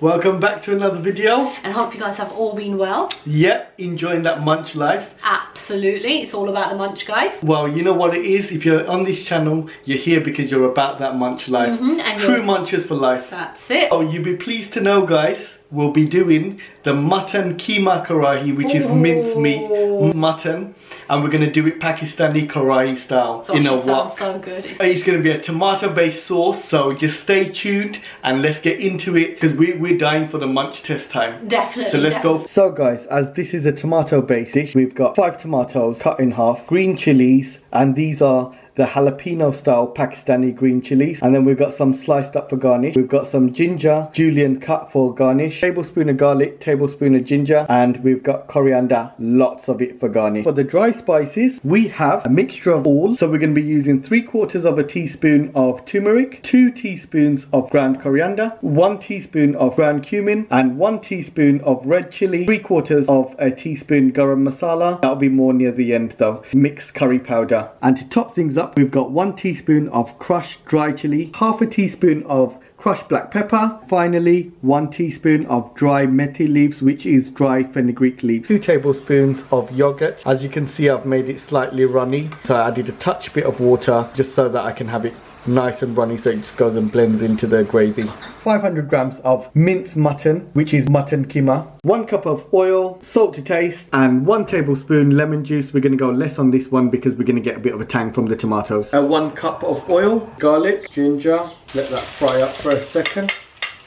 Welcome back to another video. And hope you guys have all been well. Yep, enjoying that munch life. Absolutely, it's all about the munch, guys. Well, you know what it is. If you're on this channel, you're here because you're about that munch life. And True munchers for life. That's it. Oh, you'll be pleased to know, guys, we'll be doing the Mutton Keema Karahi, which is mincemeat mutton. And we're going to do it Pakistani Karahi style. Gosh, you know it what? sounds so good. It's going to be a tomato based sauce, so just stay tuned and let's get into it because we're dying for the munch test time. Definitely. So let's go. So guys, as this is a tomato based dish, we've got 5 tomatoes cut in half, green chilies, and these are the jalapeno style Pakistani green chilies, and then we've got some sliced up for garnish. We've got some ginger julienne cut for garnish, tablespoon of garlic, tablespoon of ginger, and we've got coriander, lots of it for garnish. For the dry spices, we have a mixture of all, so we're going to be using 3/4 of a teaspoon of turmeric, 2 teaspoons of ground coriander, 1 teaspoon of ground cumin, and 1 teaspoon of red chili, 3/4 of a teaspoon garam masala. That'll be more near the end though. Mixed curry powder, and to top things up, we've got 1 teaspoon of crushed dry chili, half a teaspoon of crushed black pepper, finally 1 teaspoon of dry methi leaves, which is dry fenugreek leaves, 2 tablespoons of yogurt. As you can see, I've made it slightly runny, so I added a touch bit of water just so that I can have it nice and runny, so it just goes and blends into the gravy. 500 grams of minced mutton, which is mutton keema, 1 cup of oil, salt to taste, and 1 tablespoon lemon juice. We're going to go less on this one because we're going to get a bit of a tang from the tomatoes. 1 cup of oil, garlic, ginger, let that fry up for a second,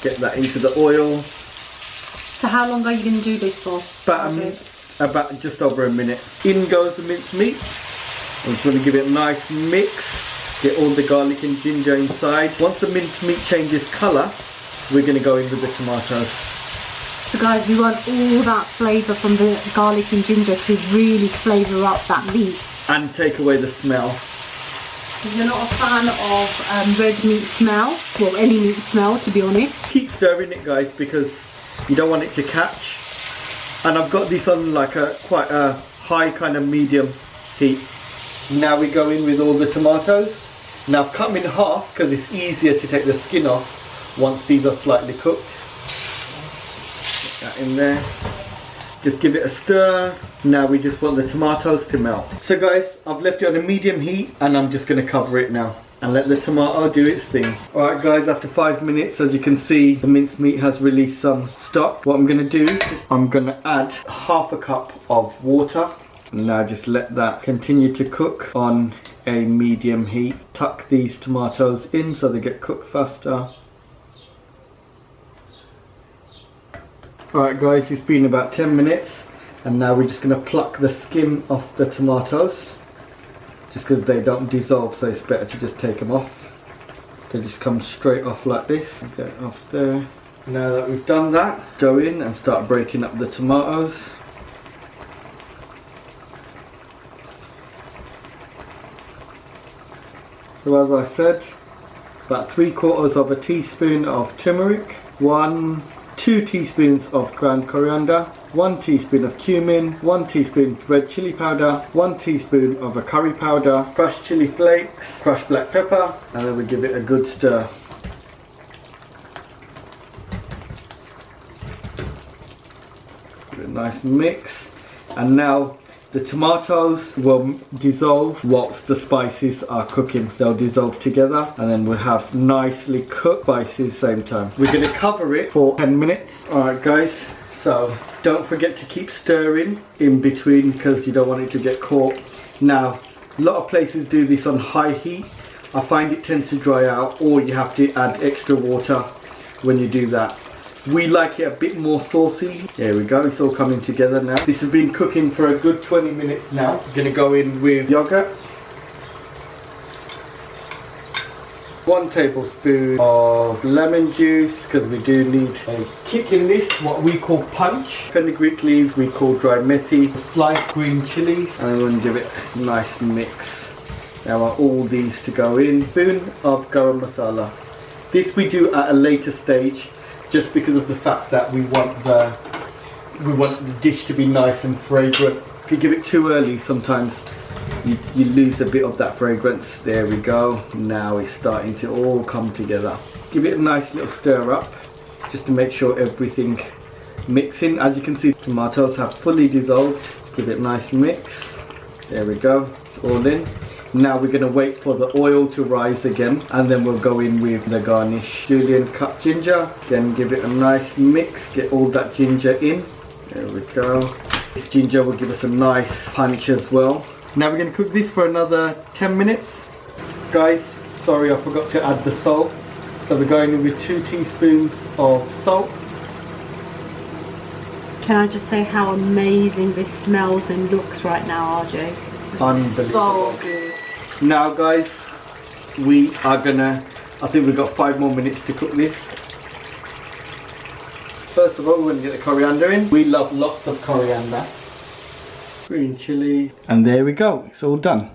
get that into the oil. So how long are you going to do this for? About just over a minute. In goes the minced meat. I'm just going to give it a nice mix. Get all the garlic and ginger inside. Once the minced meat changes colour, we're going to go in with the tomatoes. So guys, we want all that flavour from the garlic and ginger to really flavour up that meat. And take away the smell. Because you're not a fan of red meat smell, well, any meat smell, to be honest. Keep stirring it, guys, because you don't want it to catch. And I've got this on like quite a high kind of medium heat. Now we go in with all the tomatoes. Now I've cut them in half because it's easier to take the skin off once these are slightly cooked. Get that in there. Just give it a stir. Now we just want the tomatoes to melt. So guys, I've left it on a medium heat and I'm just going to cover it now and let the tomato do its thing. Alright guys, after 5 minutes, as you can see, the minced meat has released some stock. What I'm going to do is I'm going to add half a cup of water. Now just let that continue to cook on a medium heat. Tuck these tomatoes in so they get cooked faster. Alright guys, it's been about 10 minutes and now we're just going to pluck the skin off the tomatoes just because they don't dissolve, so it's better to just take them off. They just come straight off like this. Get it off there. Now that we've done that, go in and start breaking up the tomatoes. So as I said, about 3/4 of a teaspoon of turmeric, 2 teaspoons of ground coriander, 1 teaspoon of cumin, 1 teaspoon red chili powder, 1 teaspoon of a curry powder, crushed chili flakes, crushed black pepper, and then we give it a good stir. Give it a nice mix, and now the tomatoes will dissolve whilst the spices are cooking. They'll dissolve together and then we'll have nicely cooked spices same time. We're going to cover it for 10 minutes. Alright guys, so don't forget to keep stirring in between because you don't want it to get caught. Now, a lot of places do this on high heat. I find it tends to dry out, or you have to add extra water when you do that. We like it a bit more saucy. There we go, it's all coming together now. This has been cooking for a good 20 minutes now. We're going to go in with yogurt. 1 tablespoon of lemon juice, because we do need a kick in this, what we call punch. Fenugreek leaves, we call dry methi. Sliced green chilies, and we're going to give it a nice mix. Now I want all these to go in. Spoon of garam masala. This we do at a later stage, just because of the fact that we want the dish to be nice and fragrant. If you give it too early, sometimes you lose a bit of that fragrance. There we go. Now it's starting to all come together. Give it a nice little stir up. just to make sure everything mixing. As you can see, tomatoes have fully dissolved. Give it a nice mix. There we go, it's all in. Now we're going to wait for the oil to rise again, and then we'll go in with the garnish. Julian cut ginger, then give it a nice mix, get all that ginger in. There we go. This ginger will give us a nice punch as well. Now we're going to cook this for another 10 minutes. Guys, sorry I forgot to add the salt. So we're going in with 2 teaspoons of salt. Can I just say how amazing this smells and looks right now, RJ? Unbelievable. So good. Now guys, we are gonna, I think we've got 5 more minutes to cook this. First of all, we're gonna get the coriander in. We love lots of coriander. Green chili. And there we go, it's all done.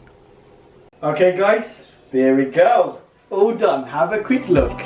Okay guys, there we go. It's all done. Have a quick look.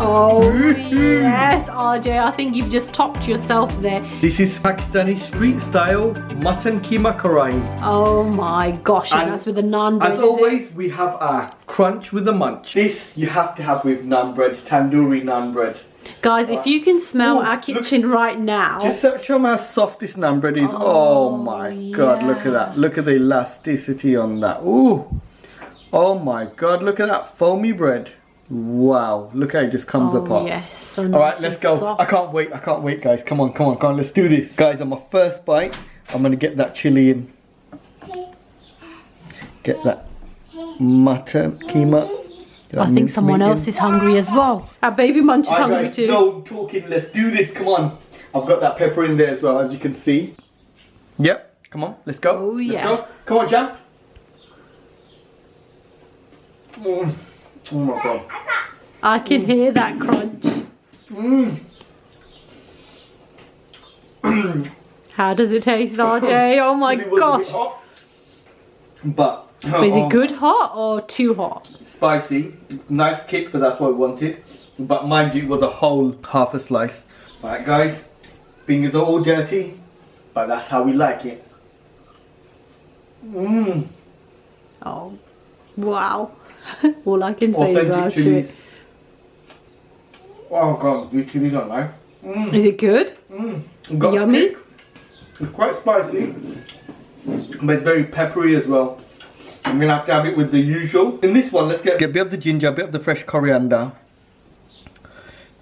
Oh yes, RJ, I think you've just topped yourself there. This is Pakistani street style Mutton Keema Karahi. Oh my gosh, and that's with the naan bread. As always, we have our crunch with the munch. This you have to have with naan bread, tandoori naan bread. Guys, if you can smell Ooh, our kitchen right now. Just show them how soft this naan bread is. Oh my god, look at that. Look at the elasticity on that. Ooh. Oh my god, look at that foamy bread. Wow, look how it just comes apart. Yes, so nice. Alright, let's go. Soft. I can't wait guys. Come on, let's do this. Guys, on my first bite, I'm gonna get that chili in. Get that mutton keema. I think someone else is hungry as well. Our baby munch is hungry guys, too. No talking, let's do this, come on. I've got that pepper in there as well, as you can see. Yep, come on, let's go. Oh yeah. Let's go. Come on, jump. Oh my god. I can hear that crunch. How does it taste, RJ? Oh my Chili was a bit gosh. hot, but Is it good hot or too hot? spicy, nice kick, but that's what we wanted. But mind you, it was a whole half a slice. Right guys, fingers are all dirty, but that's how we like it. Oh, wow. All I can say Authentic about chilies. it. Oh god, these chilies are nice. Is it good? Got Yummy? kick. It's quite spicy, but it's very peppery as well. I'm gonna have to have it with the usual. In this one, let's get a bit of the ginger, a bit of the fresh coriander.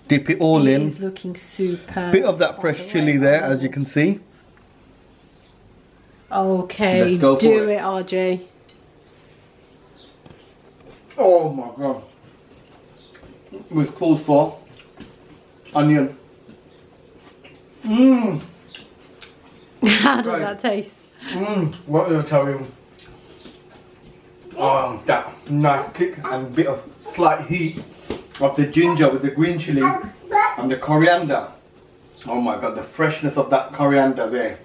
Dip it all in. It's looking super. Bit of that fresh chili there, as you can see. Okay, Let's go for do it. it, RJ. Oh my god. With calls for onion. How does Right. that taste? What did I tell you? Oh, that nice kick and bit of slight heat of the ginger with the green chili and the coriander. Oh my god, the freshness of that coriander there.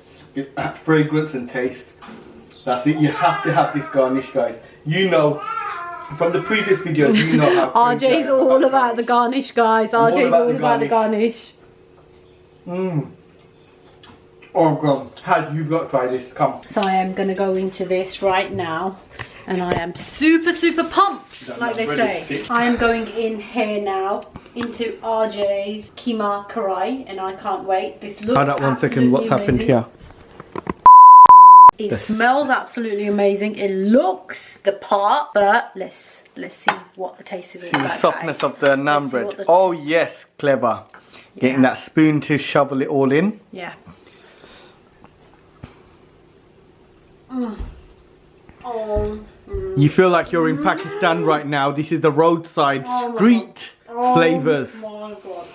That fragrance and taste. That's it. You have to have this garnish, guys. You know, from the previous videos, you know how RJ's all about the garnish, guys. RJ's all about the garnish. Oh god, Haz, you've got to try this. Come. So I am going to go into this right now. And I am super pumped, like they say. I am going in here now into RJ's Keema Karahi, and I can't wait. This looks Hold up 1 second, what's happened here? It smells absolutely amazing. It looks the part, but let's see what the taste is all See the about, softness guys. of the naan Let's see bread. what the- Oh yes, clever. Getting that spoon to shovel it all in. Yeah. Oh. You feel like you're in Pakistan right now. This is the roadside street flavors. Oh my god.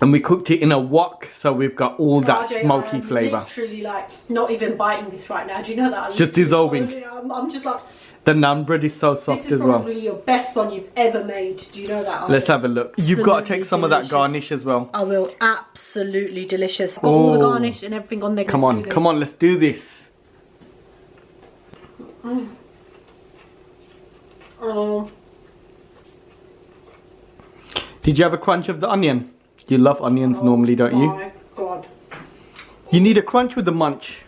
And we cooked it in a wok, so we've got all that RJ, smoky I am flavour. literally like not even biting this right now. Do you know that? Just dissolving. I'm just like, The naan bread is so this soft is as well. probably your best one you've ever made. Do you know that? RJ? Let's have a look. You've got to Absolutely take some of that delicious. garnish as well. I will. Absolutely delicious. Got all the garnish and everything on there. Come on, come on, let's do this. Oh. Did you have a crunch of the onion? You love onions normally, don't you? My god. You need a crunch with the munch.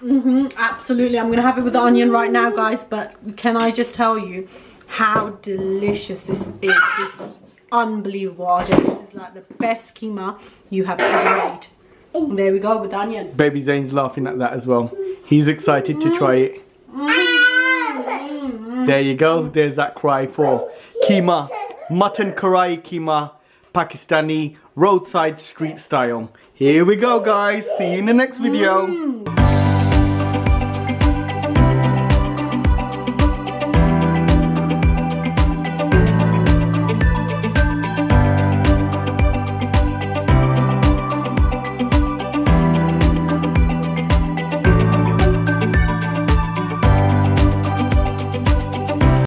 Absolutely. I'm going to have it with the onion right now, guys. But can I just tell you how delicious this is? This is unbelievable, RJ. This is like the best keema you have ever made. And there we go with the onion. Baby Zane's laughing at that as well. He's excited to try it. There you go. There's that cry for keema. Mutton Karahi keema. Pakistani roadside street style. Here we go, guys. See you in the next video.